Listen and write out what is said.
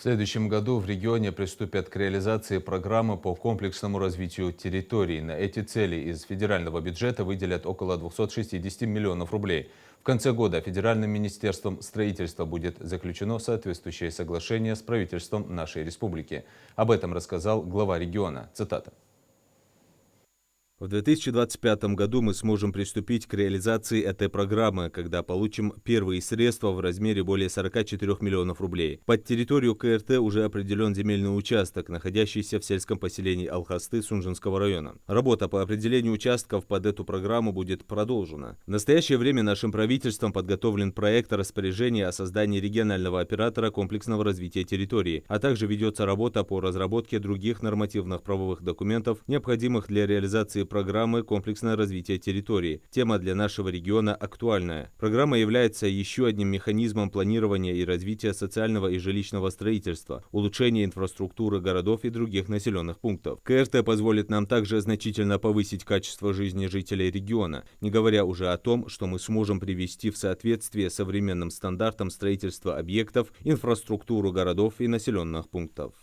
следующем году в регионе приступят к реализации программы по комплексному развитию территорий. На эти цели из федерального бюджета выделят около 260 миллионов рублей. В конце года Федеральным министерством строительства будет заключено соответствующее соглашение с правительством нашей республики. Об этом рассказал глава региона. Цитата. В 2025 году мы сможем приступить к реализации этой программы, когда получим первые средства в размере более 44 миллионов рублей. Под территорию КРТ уже определен земельный участок, находящийся в сельском поселении Алхасты Сунжинского района. Работа по определению участков под эту программу будет продолжена. В настоящее время нашим правительством подготовлен проект распоряжения о создании регионального оператора комплексного развития территории, а также ведется работа по разработке других нормативных правовых документов, необходимых для реализации программы «Комплексное развитие территории». Тема для нашего региона актуальная. Программа является еще одним механизмом планирования и развития социального и жилищного строительства, улучшения инфраструктуры городов и других населенных пунктов. КРТ позволит нам также значительно повысить качество жизни жителей региона, не говоря уже о том, что мы сможем привести в соответствие с современным стандартам строительства объектов, инфраструктуру городов и населенных пунктов.